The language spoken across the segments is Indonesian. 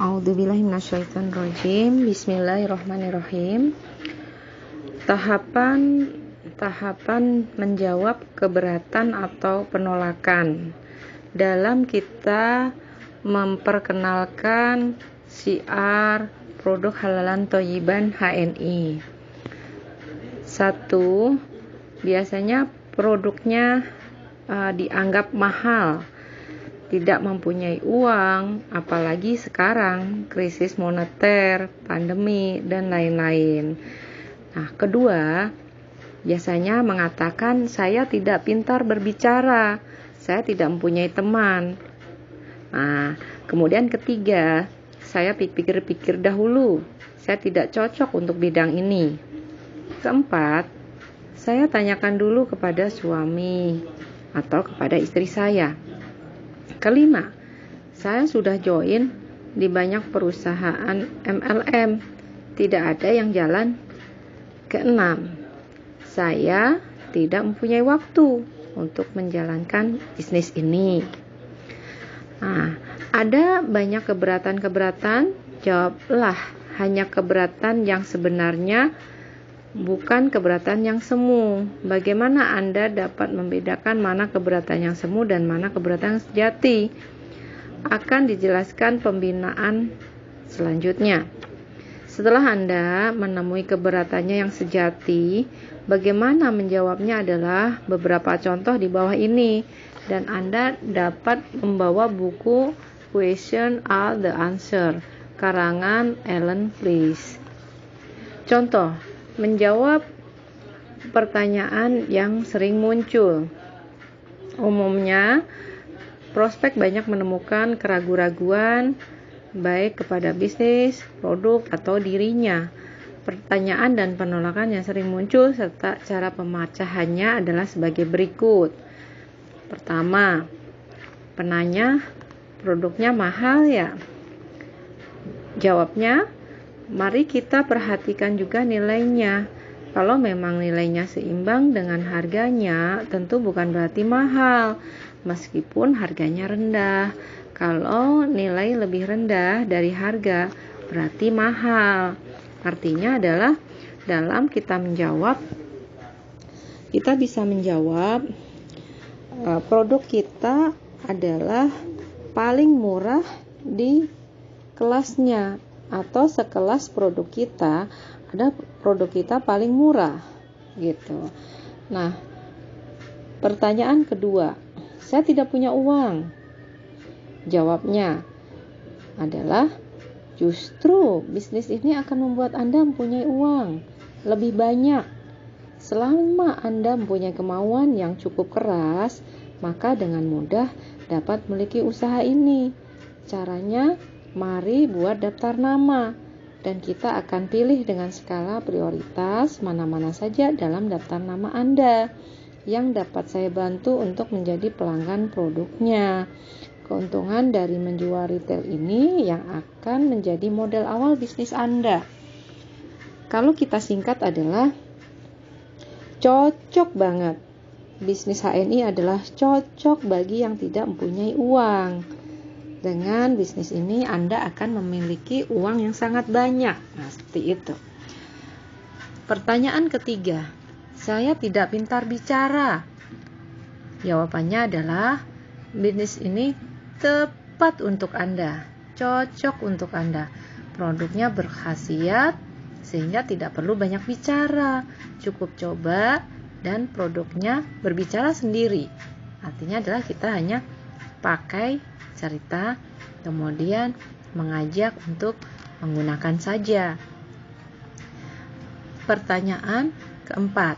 A'udzubillahi minasyaitonirrajim. Bismillahirrahmanirrahim. Tahapan menjawab keberatan atau penolakan dalam kita memperkenalkan syiar produk halalan thayyiban HNI. 1. Biasanya produknya dianggap mahal, tidak mempunyai uang, apalagi sekarang krisis moneter, pandemi, dan lain-lain. Nah, kedua, biasanya mengatakan saya tidak pintar berbicara, saya tidak mempunyai teman. Nah, kemudian ketiga, saya pikir-pikir dahulu, saya tidak cocok untuk bidang ini. Keempat, saya tanyakan dulu kepada suami atau kepada istri saya. Kelima, saya sudah join di banyak perusahaan MLM, tidak ada yang jalan. Keenam, saya tidak mempunyai waktu untuk menjalankan bisnis ini. Nah, ada banyak keberatan-keberatan, jawablah hanya keberatan yang sebenarnya, bukan keberatan yang semu. Bagaimana Anda dapat membedakan mana keberatan yang semu dan mana keberatan yang sejati? Akan dijelaskan pembinaan selanjutnya. Setelah Anda menemui keberatannya yang sejati, bagaimana menjawabnya adalah beberapa contoh di bawah ini, dan Anda dapat membawa buku Question Are the Answer, karangan Ellen Flies. Contoh, menjawab pertanyaan yang sering muncul. Umumnya, prospek banyak menemukan keraguan-raguan baik kepada bisnis, produk, atau dirinya. Pertanyaan dan penolakan yang sering muncul serta cara pemecahannya adalah sebagai berikut. Pertama, penanya, produknya mahal ya? Jawabnya, mari kita perhatikan juga nilainya. Kalau memang nilainya seimbang dengan harganya, tentu bukan berarti mahal, meskipun harganya rendah. Kalau nilai lebih rendah dari harga, berarti mahal. Artinya adalah dalam kita menjawab, kita bisa menjawab produk kita adalah paling murah di kelasnya, atau sekelas produk kita ada produk kita paling murah gitu. Nah, pertanyaan kedua, saya tidak punya uang. Jawabnya adalah justru bisnis ini akan membuat Anda mempunyai uang lebih banyak. Selama Anda mempunyai kemauan yang cukup keras, maka dengan mudah dapat memiliki usaha ini. Caranya, mari buat daftar nama, dan kita akan pilih dengan skala prioritas mana-mana saja dalam daftar nama Anda yang dapat saya bantu untuk menjadi pelanggan produknya. Keuntungan dari menjual retail ini yang akan menjadi modal awal bisnis Anda. Kalau kita singkat adalah cocok banget. Bisnis HNI adalah cocok bagi yang tidak mempunyai uang. Dengan bisnis ini Anda akan memiliki uang yang sangat banyak. Nah, seperti itu. Pertanyaan ketiga, saya tidak pintar bicara. Jawabannya adalah bisnis ini tepat untuk Anda, cocok untuk Anda. Produknya berkhasiat sehingga tidak perlu banyak bicara, cukup coba dan produknya berbicara sendiri. Artinya adalah kita hanya pakai cerita, kemudian mengajak untuk menggunakan saja. Pertanyaan keempat,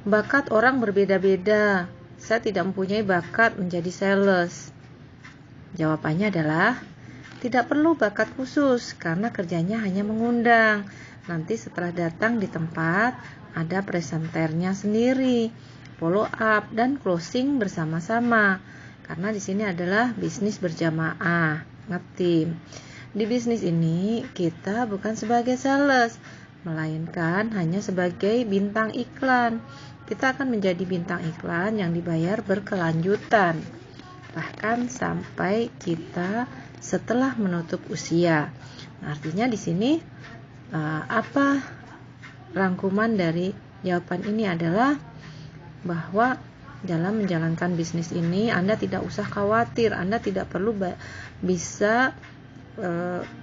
bakat orang berbeda-beda. Saya tidak mempunyai bakat menjadi sales. Jawabannya adalah tidak perlu bakat khusus karena kerjanya hanya mengundang. Nanti setelah datang di tempat ada presenternya sendiri, follow up dan closing bersama-sama. Karena di sini adalah bisnis berjamaah, ngetim. Di bisnis ini kita bukan sebagai sales, melainkan hanya sebagai bintang iklan. Kita akan menjadi bintang iklan yang dibayar berkelanjutan. bahkan sampai kita setelah menutup usia. Nah, artinya di sini apa rangkuman dari jawaban ini adalah bahwa dalam menjalankan bisnis ini Anda tidak usah khawatir, Anda tidak perlu bisa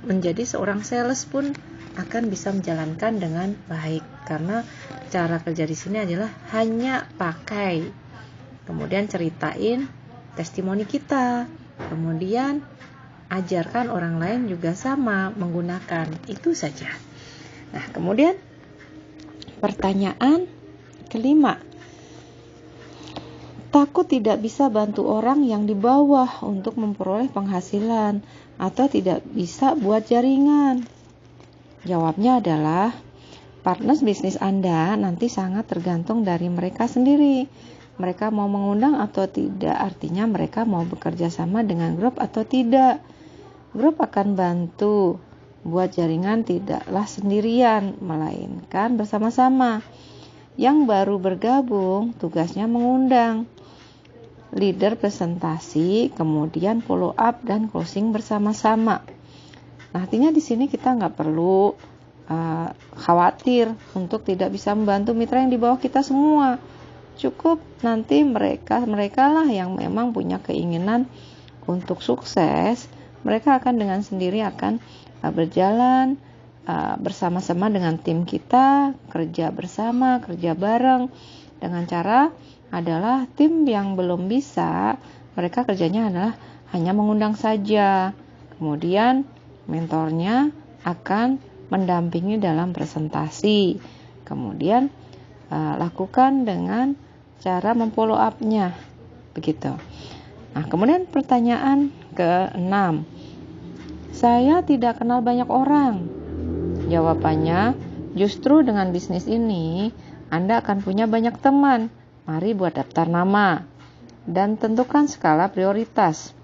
menjadi seorang sales pun akan bisa menjalankan dengan baik, karena cara kerja di sini adalah hanya pakai, kemudian ceritain testimoni kita, kemudian ajarkan orang lain juga sama menggunakan, itu saja. Nah, kemudian pertanyaan kelima, takut tidak bisa bantu orang yang di bawah untuk memperoleh penghasilan atau tidak bisa buat jaringan. Jawabnya adalah partners bisnis Anda nanti sangat tergantung dari mereka sendiri. Mereka mau mengundang atau tidak, artinya mereka mau bekerja sama dengan grup atau tidak. Grup akan bantu buat jaringan tidaklah sendirian, melainkan bersama-sama. Yang baru bergabung tugasnya mengundang, leader presentasi, kemudian follow up dan closing bersama-sama. Nah, artinya di sini kita nggak perlu khawatir untuk tidak bisa membantu mitra yang di bawah kita semua. Cukup nanti mereka lah yang memang punya keinginan untuk sukses, mereka akan dengan sendiri akan berjalan bersama-sama dengan tim kita, kerja bersama, kerja bareng, dengan cara adalah tim yang belum bisa, mereka kerjanya adalah hanya mengundang saja. Kemudian mentornya akan mendampingi dalam presentasi. Kemudian lakukan dengan cara memfollow up-nya. Begitu. Nah, kemudian pertanyaan ke-6. Saya tidak kenal banyak orang. Jawabannya, justru dengan bisnis ini Anda akan punya banyak teman. Mari buat daftar nama dan tentukan skala prioritas.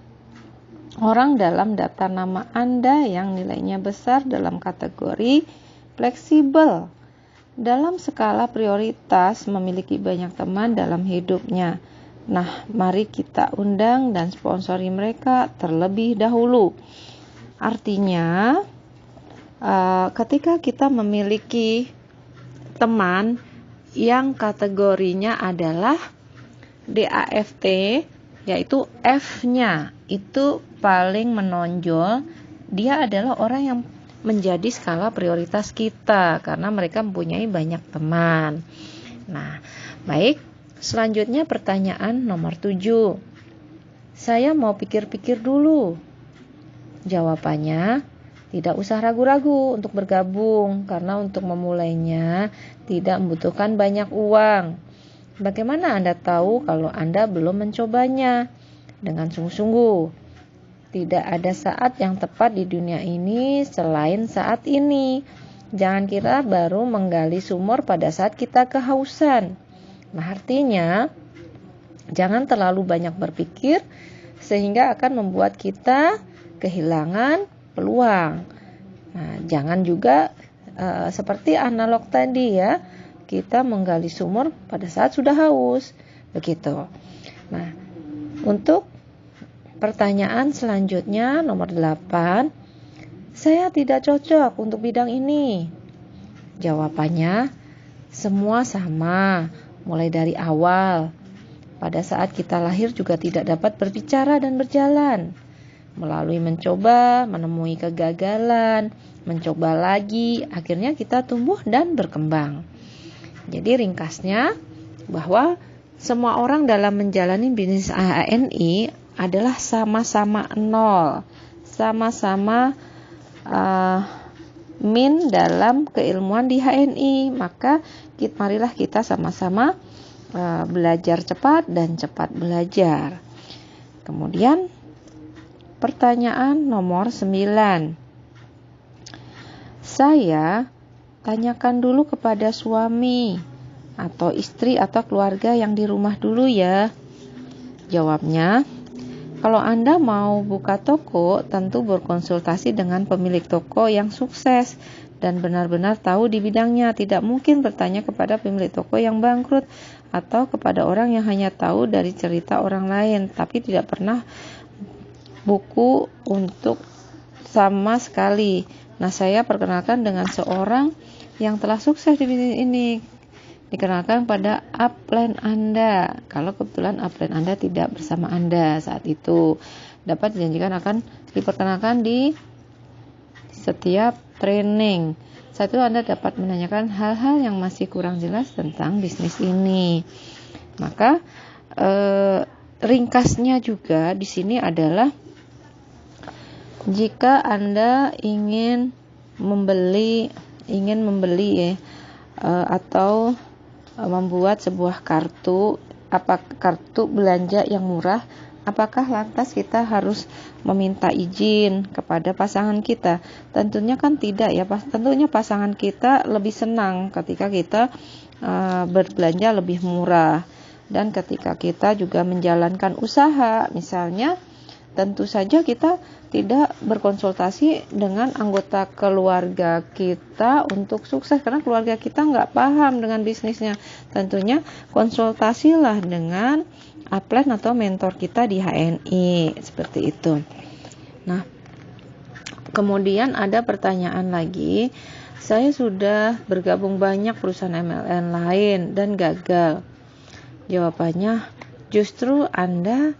Orang dalam daftar nama Anda yang nilainya besar dalam kategori fleksibel. Dalam skala prioritas memiliki banyak teman dalam hidupnya. Nah, mari kita undang dan sponsori mereka terlebih dahulu. Artinya, ketika kita memiliki teman yang kategorinya adalah DAFT, yaitu F-nya itu paling menonjol, dia adalah orang yang menjadi skala prioritas kita karena mereka mempunyai banyak teman. Nah, baik, selanjutnya pertanyaan nomor 7. Saya mau pikir-pikir dulu. Jawabannya, tidak usah ragu-ragu untuk bergabung karena untuk memulainya tidak membutuhkan banyak uang. Bagaimana Anda tahu kalau Anda belum mencobanya? Dengan sungguh-sungguh. Tidak ada saat yang tepat di dunia ini selain saat ini. Jangan kira baru menggali sumur pada saat kita kehausan. Nah, artinya jangan terlalu banyak berpikir sehingga akan membuat kita kehilangan peluang. Nah, jangan juga seperti analog tadi ya, kita menggali sumur pada saat sudah haus. Begitu. Nah, untuk pertanyaan selanjutnya nomor 8. Saya tidak cocok untuk bidang ini. Jawabannya, semua sama, mulai dari awal. Pada saat kita lahir juga tidak dapat berbicara dan berjalan. Melalui mencoba, menemui kegagalan, mencoba lagi, akhirnya kita tumbuh dan berkembang. Jadi ringkasnya bahwa semua orang dalam menjalani bisnis HNI adalah sama-sama nol, sama-sama min dalam keilmuan di HNI. Maka marilah kita sama-sama belajar cepat dan cepat belajar. Kemudian pertanyaan nomor 9. Saya tanyakan dulu kepada suami atau istri atau keluarga yang di rumah dulu ya. Jawabnya, kalau Anda mau buka toko, tentu berkonsultasi dengan pemilik toko yang sukses dan benar-benar tahu di bidangnya. Tidak mungkin bertanya kepada pemilik toko yang bangkrut atau kepada orang yang hanya tahu dari cerita orang lain, tapi tidak pernah buku untuk sama sekali. Nah, saya perkenalkan dengan seorang yang telah sukses di bisnis ini. Dikenalkan pada upline Anda. Kalau kebetulan upline Anda tidak bersama Anda saat itu, dapat dijanjikan akan diperkenalkan di setiap training. Saat itu Anda dapat menanyakan hal-hal yang masih kurang jelas tentang bisnis ini. Maka ringkasnya juga di sini adalah, jika Anda ingin membeli atau membuat sebuah kartu belanja yang murah, apakah lantas kita harus meminta izin kepada pasangan kita? Tentunya kan tidak ya. Tentunya pasangan kita lebih senang ketika kita berbelanja lebih murah. Dan ketika kita juga menjalankan usaha, misalnya, tentu saja kita tidak berkonsultasi dengan anggota keluarga kita untuk sukses, karena keluarga kita nggak paham dengan bisnisnya. Tentunya konsultasilah dengan upline atau mentor kita di HNI, seperti itu. Nah, kemudian ada pertanyaan lagi, saya sudah bergabung banyak perusahaan MLM lain dan gagal. Jawabannya, justru Anda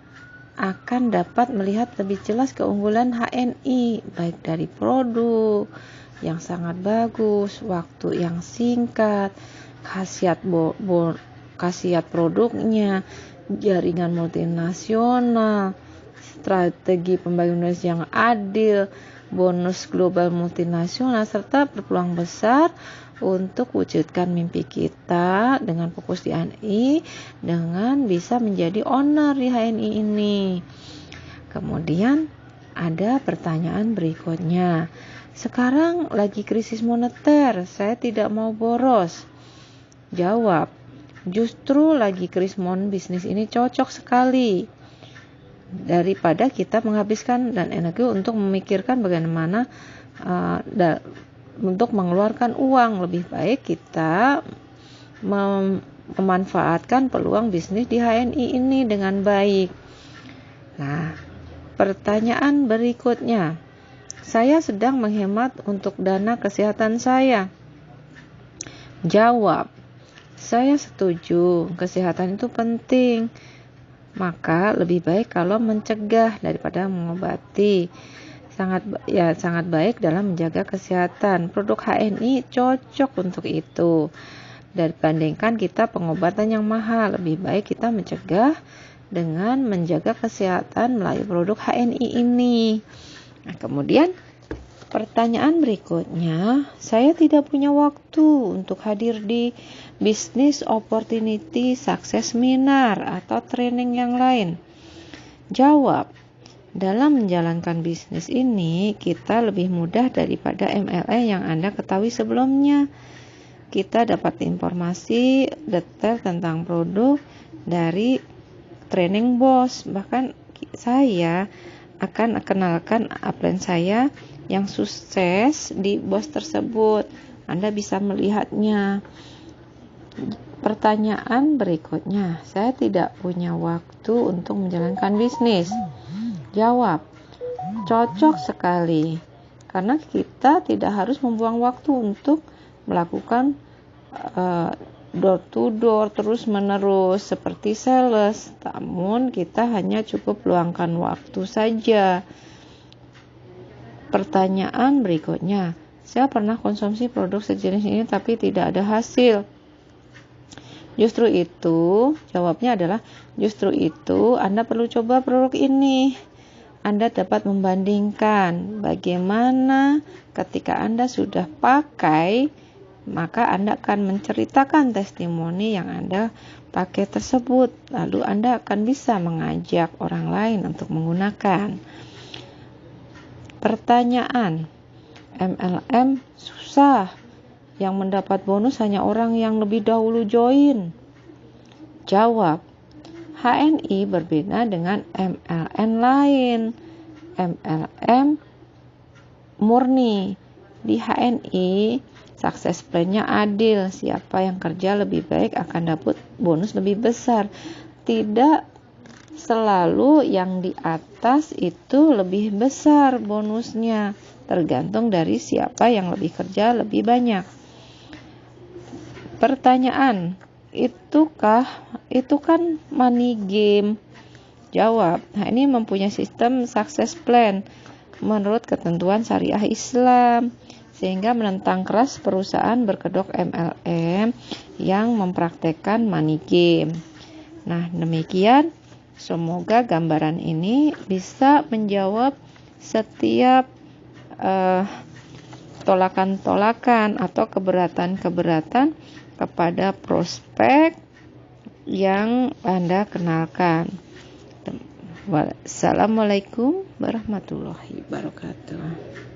akan dapat melihat lebih jelas keunggulan HNI, baik dari produk yang sangat bagus, waktu yang singkat, khasiat produknya, jaringan multinasional, strategi pembagian yang adil, bonus global multinasional, serta berpeluang besar untuk wujudkan mimpi kita dengan fokus di HNI, dengan bisa menjadi owner di HNI ini. Kemudian ada pertanyaan berikutnya, sekarang lagi krisis moneter, saya tidak mau boros. Jawab, justru lagi krisis bisnis ini cocok sekali. Daripada kita menghabiskan dan energi untuk memikirkan bagaimana untuk mengeluarkan uang, lebih baik kita memanfaatkan peluang bisnis di HNI ini dengan baik. Nah, pertanyaan berikutnya, saya sedang menghemat untuk dana kesehatan saya. Jawab, saya setuju, kesehatan itu penting. Maka lebih baik kalau mencegah daripada mengobati. Sangat baik dalam menjaga kesehatan. Produk HNI cocok untuk itu. Dibandingkan kita pengobatan yang mahal, lebih baik kita mencegah dengan menjaga kesehatan melalui produk HNI ini. Nah, kemudian pertanyaan berikutnya, saya tidak punya waktu untuk hadir di Business Opportunity Success Seminar atau training yang lain. Jawab, dalam menjalankan bisnis ini, kita lebih mudah daripada MLM yang Anda ketahui sebelumnya. Kita dapat informasi detail tentang produk dari training bos. Bahkan saya akan kenalkan upline saya yang sukses di bos tersebut. Anda bisa melihatnya. Pertanyaan berikutnya, saya tidak punya waktu untuk menjalankan bisnis. Jawab, cocok sekali, karena kita tidak harus membuang waktu untuk melakukan door to door terus menerus seperti sales, namun kita hanya cukup luangkan waktu saja. Pertanyaan berikutnya, saya pernah konsumsi produk sejenis ini tapi tidak ada hasil. Justru itu, jawabnya adalah justru itu Anda perlu coba produk ini. Anda dapat membandingkan bagaimana ketika Anda sudah pakai, maka Anda akan menceritakan testimoni yang Anda pakai tersebut. Lalu Anda akan bisa mengajak orang lain untuk menggunakan. Pertanyaan, MLM susah, yang mendapat bonus hanya orang yang lebih dahulu join. Jawab, HNI berbeda dengan MLM lain. MLM murni. Di HNI Sukses plan-nya adil, siapa yang kerja lebih baik akan dapat bonus lebih besar. Tidak selalu yang di atas itu lebih besar bonusnya, tergantung dari siapa yang lebih kerja lebih banyak. Pertanyaan, itu kan money game? Jawab, ini mempunyai sistem sukses plan menurut ketentuan syariah Islam, sehingga menentang keras perusahaan berkedok MLM yang mempraktekkan money game. Nah, demikian, semoga gambaran ini bisa menjawab setiap tolakan-tolakan atau keberatan-keberatan kepada prospek yang Anda kenalkan. Wassalamualaikum warahmatullahi wabarakatuh.